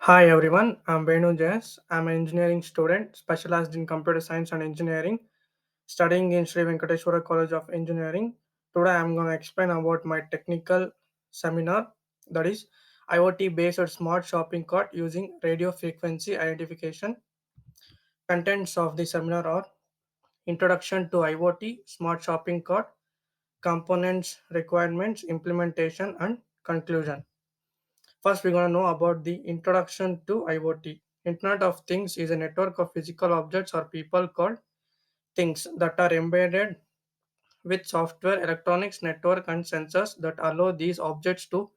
Hi everyone, I'm Venu Jas. I'm an engineering student specialized in computer science and engineering, studying in Sri Venkateswara College of Engineering. Today I'm going to explain about my technical seminar, that is IoT based smart shopping cart using radio frequency identification. Contents of the seminar are Introduction to IoT, Smart Shopping Cart, Components, Requirements, Implementation, and Conclusion. First, we're going to know about the introduction to IoT. Internet of Things is a network of physical objects or people called things that are embedded with software, electronics, network, and sensors that allow these objects to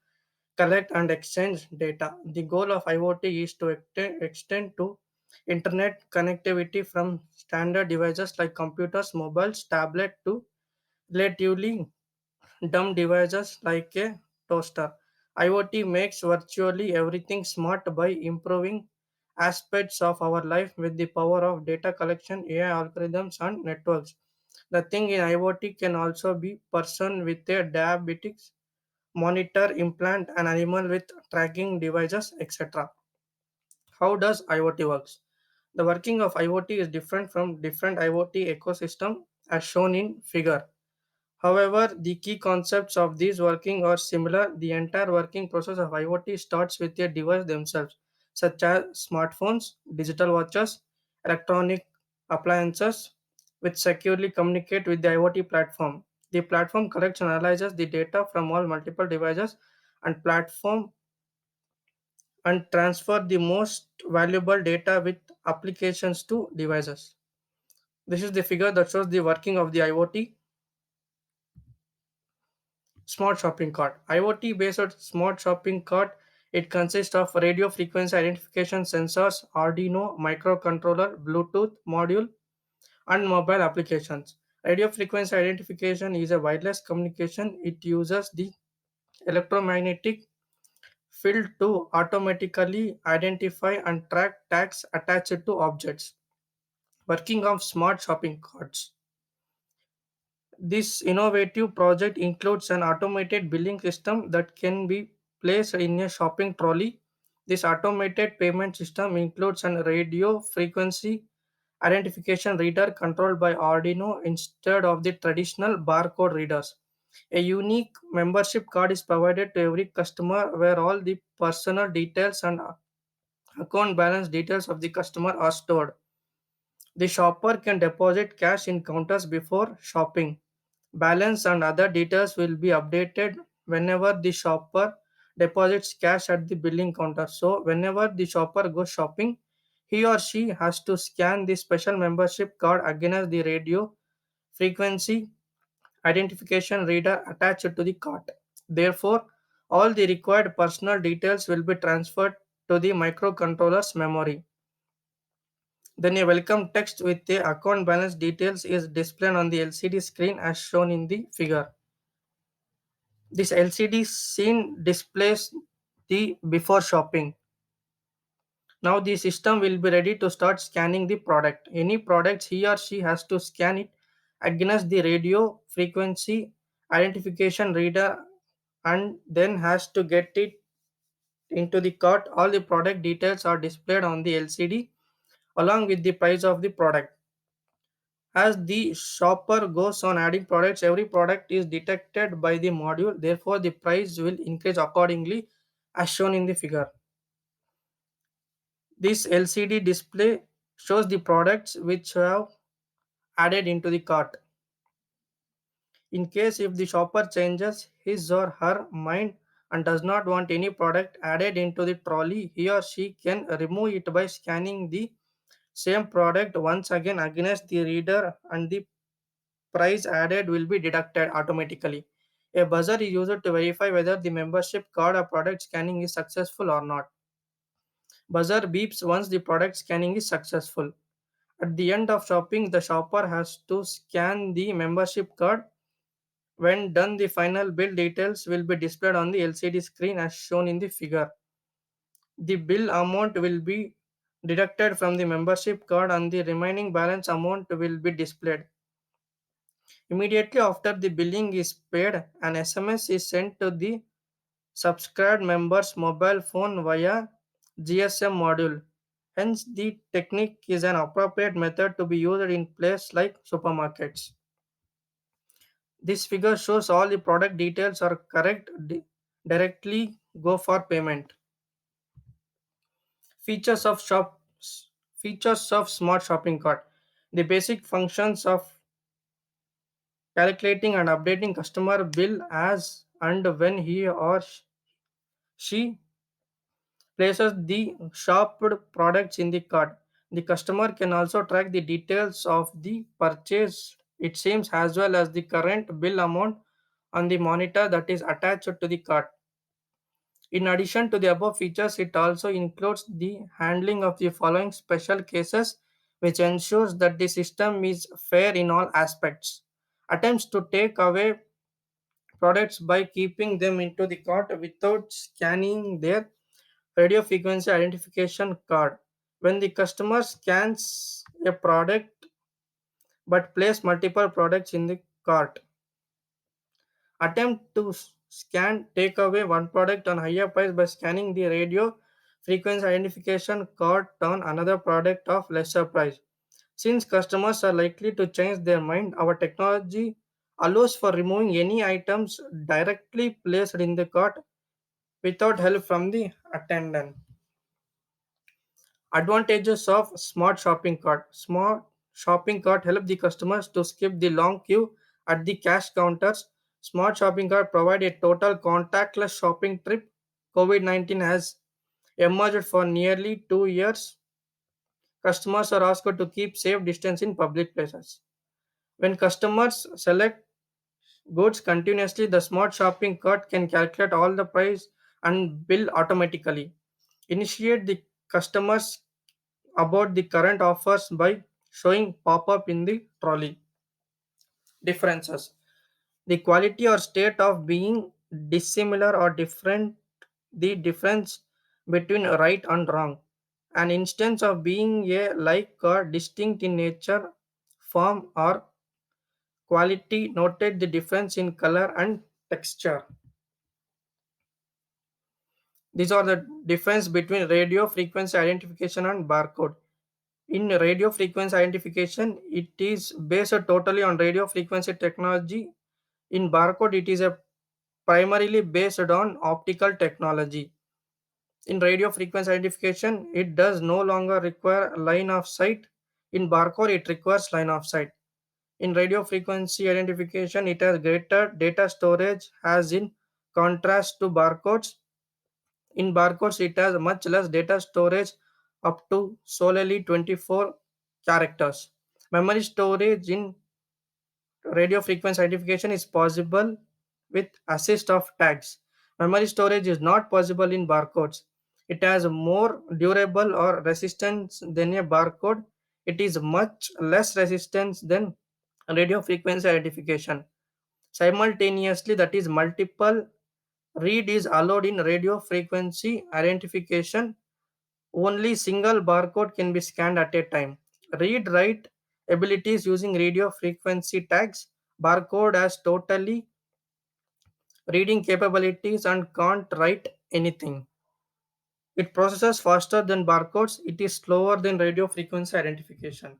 collect and exchange data. The goal of IoT is to extend to internet connectivity from standard devices like computers, mobiles, tablet to relatively dumb devices like a toaster. IoT makes virtually everything smart by improving aspects of our life with the power of data collection, AI algorithms, and networks. The thing in IoT can also be person with a diabetes monitor, implant, an animal with tracking devices, etc. How does IoT works? The working of IoT is different from different IoT ecosystem as shown in figure. However, the key concepts of these working are similar. The entire working process of IoT starts with a device themselves, such as smartphones, digital watches, electronic appliances, which securely communicate with the IoT platform. The platform collects and analyzes the data from all multiple devices and platform and transfer the most valuable data with applications to devices. This is the figure that shows the working of the IoT. Smart shopping cart. IoT based smart shopping cart. It consists of radio frequency identification sensors, Arduino microcontroller, Bluetooth module, and mobile applications. Radio frequency identification is a wireless communication. It uses the electromagnetic field to automatically identify and track tags attached to objects. Working of smart shopping carts. This innovative project includes an automated billing system that can be placed in a shopping trolley. This automated payment system includes an radio frequency identification reader controlled by Arduino instead of the traditional barcode readers. A unique membership card is provided to every customer where all the personal details and account balance details of the customer are stored. The shopper can deposit cash in counters before shopping. Balance and other details will be updated whenever the shopper deposits cash at the billing counter. So, whenever the shopper goes shopping, he or she has to scan the special membership card against the radio frequency identification reader attached to the cart. Therefore, all the required personal details will be transferred to the microcontroller's memory. Then a welcome text with the account balance details is displayed on the LCD screen as shown in the figure. This LCD scene displays the before shopping. Now the system will be ready to start scanning the product. Any products he or she has to scan it against the radio frequency identification reader and then has to get it into the cart. All the product details are displayed on the LCD along with the price of the product. As the shopper goes on adding products, every product is detected by the module. Therefore, the price will increase accordingly as shown in the figure. This LCD display shows the products which have added into the cart. In case if the shopper changes his or her mind and does not want any product added into the trolley, he or she can remove it by scanning the same product once again against the reader and the price added will be deducted automatically. A buzzer is used to verify whether the membership card or product scanning is successful or not. Buzzer beeps once the product scanning is successful. At the end of shopping, the shopper has to scan the membership card. When done, the final bill details will be displayed on the LCD screen as shown in the figure. The bill amount will be deducted from the membership card and the remaining balance amount will be displayed. Immediately after the billing is paid, an SMS is sent to the subscribed member's mobile phone via GSM module. Hence, the technique is an appropriate method to be used in places like supermarkets. This figure shows all the product details are correct. Directly go for payment. Features of shop Features of smart shopping cart. The basic functions of calculating and updating customer bill as and when he or she places the shopped products in the cart. The customer can also track the details of the purchase, it seems, as well as the current bill amount on the monitor that is attached to the cart. In addition to the above features, it also includes the handling of the following special cases, which ensures that the system is fair in all aspects. Attempts to take away products by keeping them into the cart without scanning their radio frequency identification card. When the customer scans a product but place multiple products in the cart, attempt to scan take away one product on higher price by scanning the radio frequency identification card on another product of lesser price. Since customers are likely to change their mind, our technology allows for removing any items directly placed in the cart without help from the attendant. Advantages of smart shopping cart. Smart shopping cart help the customers to skip the long queue at the cash counters. Smart shopping cart provide a total contactless shopping trip. COVID-19 has emerged for nearly 2 years. Customers are asked to keep safe distance in public places. When customers select goods continuously, the smart shopping cart can calculate all the price and bill automatically. Initiate the customers about the current offers by showing pop-up in the trolley. Differences. The quality or state of being dissimilar or different, the difference between right and wrong. An instance of being a like or distinct in nature, form, or quality noted the difference in color and texture. These are the difference between radio frequency identification and barcode. In radio frequency identification, it is based totally on radio frequency technology. In barcode, it is a primarily based on optical technology. In radio frequency identification, it does no longer require line of sight. In barcode, it requires line of sight. In radio frequency identification, it has greater data storage as in contrast to barcodes. In barcodes, it has much less data storage, up to solely 24 characters. Memory storage in radio frequency identification is possible with assist of tags. Memory storage is not possible in barcodes. It has more durable or resistance than a barcode. It is much less resistance than radio frequency identification. Simultaneously, that is multiple read is allowed in radio frequency identification. Only single barcode can be scanned at a time. Read write abilities using radio frequency tags. Barcode has totally reading capabilities and can't write anything. It processes faster than barcodes. It is slower than radio frequency identification.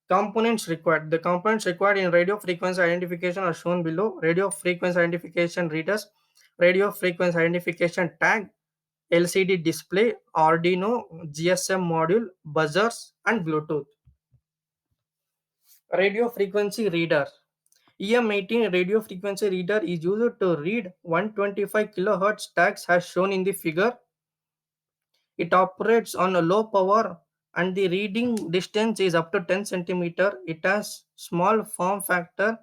Components required. The components required in radio frequency identification are shown below. Radio frequency identification readers, radio frequency identification tag, LCD display, Arduino, GSM module, buzzers, and Bluetooth. Radio frequency reader. EM18 radio frequency reader is used to read 125 kHz tags as shown in the figure. It operates on a low power and the reading distance is up to 10 centimeter. It has small form factor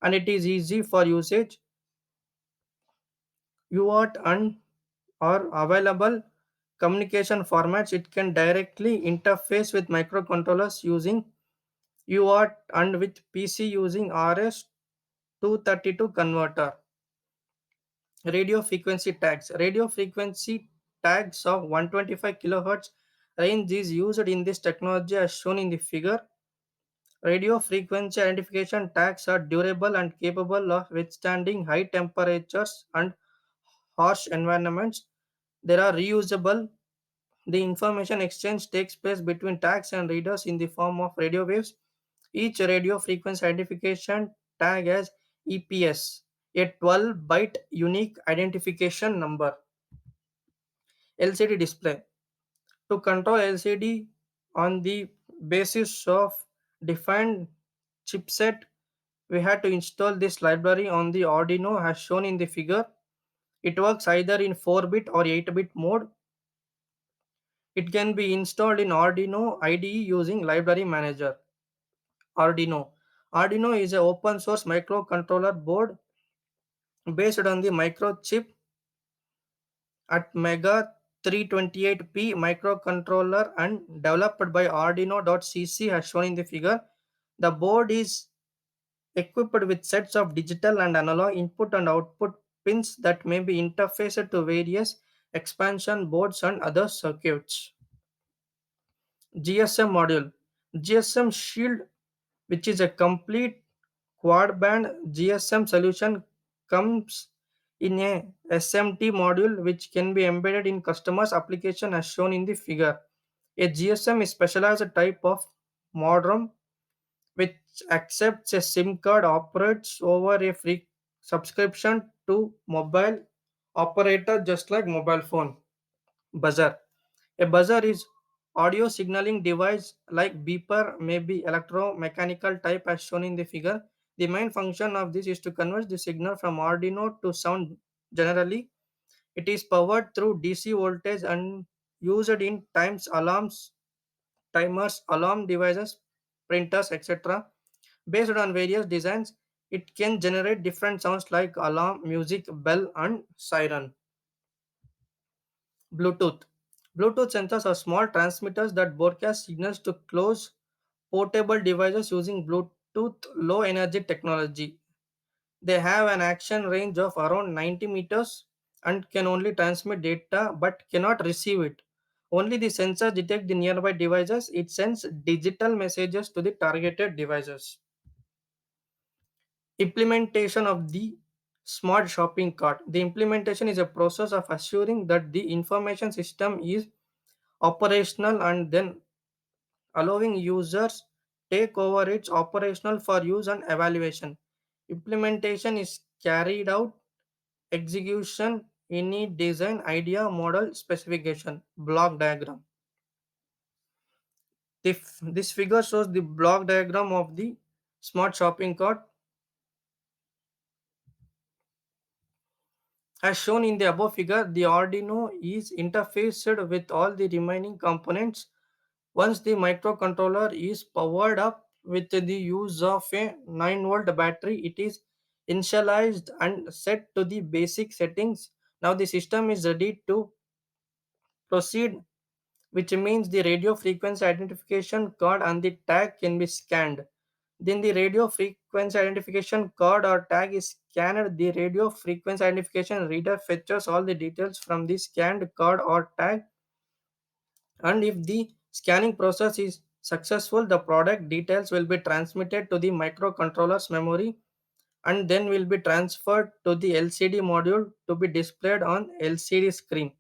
and it is easy for usage. UART and are available communication formats. It can directly interface with microcontrollers using UART and with PC using RS-232 converter. Radio frequency tags. Radio frequency tags of 125 kHz range is used in this technology as shown in the figure. Radio frequency identification tags are durable and capable of withstanding high temperatures and harsh environments. They are reusable. The information exchange takes place between tags and readers in the form of radio waves. Each radio frequency identification tag has EPS, a 12-byte unique identification number. LCD display. To control LCD on the basis of defined chipset, we had to install this library on the Arduino as shown in the figure. It works either in 4-bit or 8-bit mode. It can be installed in Arduino IDE using Library Manager. Arduino. Arduino is an open source microcontroller board based on the microchip at Mega 328P microcontroller and developed by Arduino.cc as shown in the figure. The board is equipped with sets of digital and analog input and output pins that may be interfaced to various expansion boards and other circuits. GSM module. GSM Shield, which is a complete quad band GSM solution, comes in a SMT module which can be embedded in customers' application as shown in the figure. A GSM is specialized type of modem which accepts a SIM card, operates over a free subscription to mobile operator just like mobile phone. Buzzer. A buzzer is audio signaling device like beeper, may be electromechanical type as shown in the figure. The main function of this is to convert the signal from Arduino to sound generally. It is powered through DC voltage and used in times alarms, timers, alarm devices, printers, etc. Based on various designs, it can generate different sounds like alarm, music, bell, and siren. Bluetooth. Bluetooth sensors are small transmitters that broadcast signals to close portable devices using Bluetooth low energy technology. They have an action range of around 90 meters and can only transmit data but cannot receive it. Only the sensor detects the nearby devices. It sends digital messages to the targeted devices. Implementation of the smart shopping cart. The implementation is a process of assuring that the information system is operational and then allowing users take over its operational for use and evaluation. Implementation is carried out execution any design idea model specification block diagram. This figure shows the block diagram of the smart shopping cart. As shown in the above figure, the Arduino is interfaced with all the remaining components. Once the microcontroller is powered up with the use of a 9-volt battery, it is initialized and set to the basic settings. Now the system is ready to proceed, which means the radio frequency identification card and the tag can be scanned. Then the radio frequency identification card or tag is scanned. The radio frequency identification reader fetches all the details from the scanned card or tag, and if the scanning process is successful, the product details will be transmitted to the microcontroller's memory and then will be transferred to the LCD module to be displayed on LCD screen.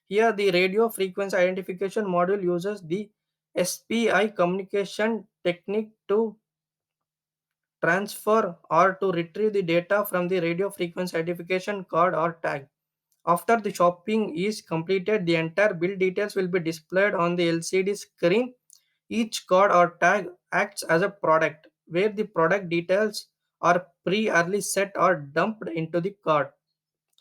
Here, the radio frequency identification module uses the SPI communication technique to transfer or to retrieve the data from the radio frequency identification card or tag. After the shopping is completed, the entire bill details will be displayed on the LCD screen. Each card or tag acts as a product, where the product details are pre-early set or dumped into the card.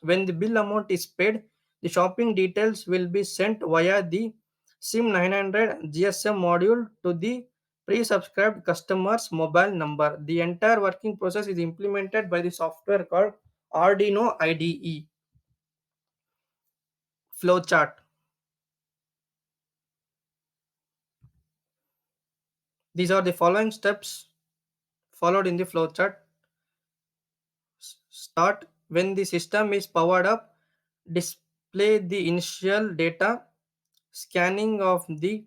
When the bill amount is paid, the shopping details will be sent via the SIM 900 GSM module to the pre-subscribed customer's mobile number. The entire working process is implemented by the software called Arduino IDE. Flowchart. These are the following steps followed in the flowchart. Start when the system is powered up, display the initial data, scanning of the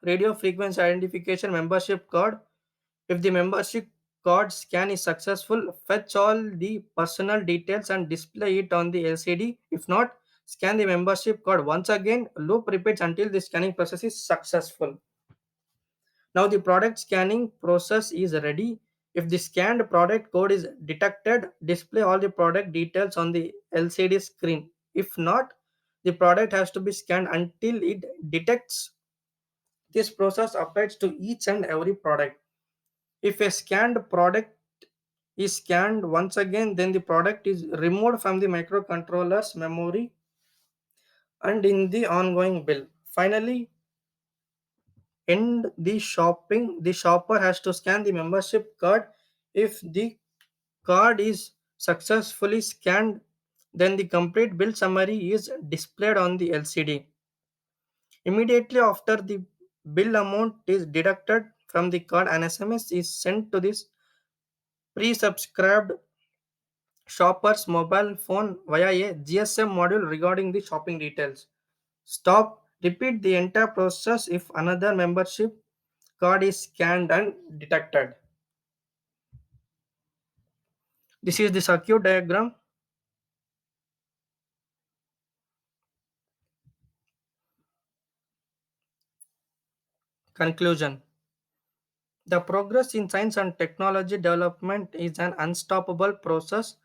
radio frequency identification membership card. If the membership card scan is successful, fetch all the personal details and display it on the LCD. If not, Scan the membership card once again. Loop repeats until the scanning process is successful. Now the product scanning process is ready. If the scanned product code is detected, display all the product details on the LCD screen. If not, the product has to be scanned until it detects. This process applies to each and every product. If a scanned product is scanned once again, then the product is removed from the microcontroller's memory and in the ongoing bill. Finally, end the shopping. The shopper has to scan the membership card. If the card is successfully scanned, then the complete bill summary is displayed on the LCD. Immediately after the bill amount is deducted from the card, an SMS is sent to this pre-subscribed shopper's mobile phone via a GSM module regarding the shopping details. Stop. Repeat the entire process if another membership card is scanned and detected. This is the circuit diagram. Conclusion. The progress in science and technology development is an unstoppable process.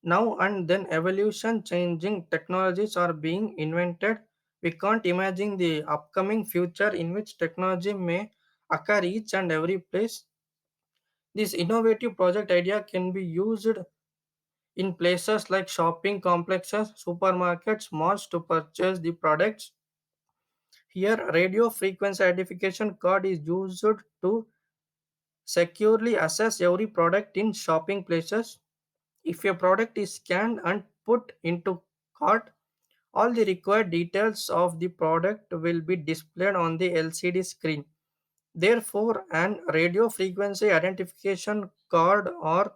Now and then, evolution changing technologies are being invented. We can't imagine the upcoming future in which technology may occur each and every place. This innovative project idea can be used in places like shopping complexes, supermarkets, malls to purchase the products. Here, radio frequency identification card is used to securely assess every product in shopping places. If a product is scanned and put into cart, all the required details of the product will be displayed on the LCD screen. Therefore, an radio frequency identification card or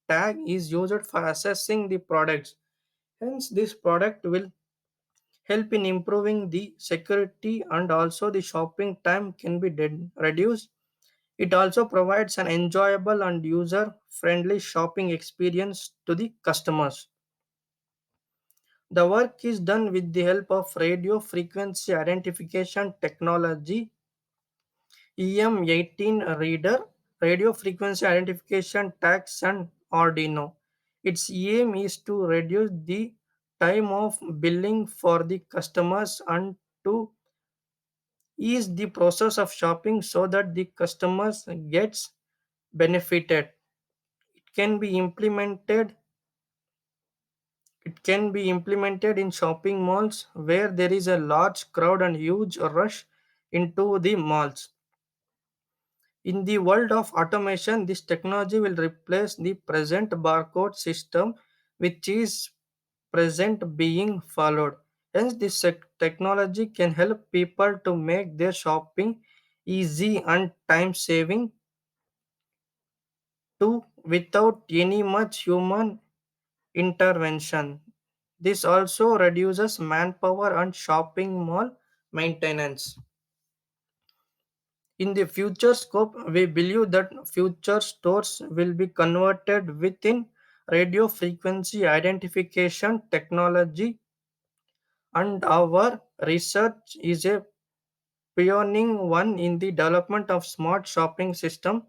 tag is used for assessing the products. Hence, this product will help in improving the security and also the shopping time can be reduced. It also provides an enjoyable and user friendly shopping experience to the customers. The work is done with the help of radio frequency identification technology, EM18 reader, radio frequency identification tags, and Arduino. Its aim is to reduce the time of billing for the customers and to ease the process of shopping so that the customers gets benefited. It can be implemented it can be implemented in shopping malls where there is a large crowd and huge rush into the malls. In the world of automation, this technology will replace the present barcode system which is present being followed. Hence, this technology can help people to make their shopping easy and time saving too without any much human intervention. This also reduces manpower and shopping mall maintenance. In the future scope, we believe that future stores will be converted within radio frequency identification technology, and our research is a pioneering one in the development of smart shopping system.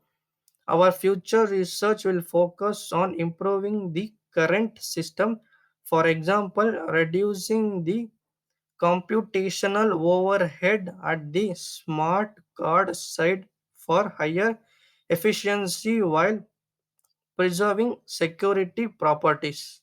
Our future research will focus on improving the current system, for example, reducing the computational overhead at the smart card side for higher efficiency while preserving security properties.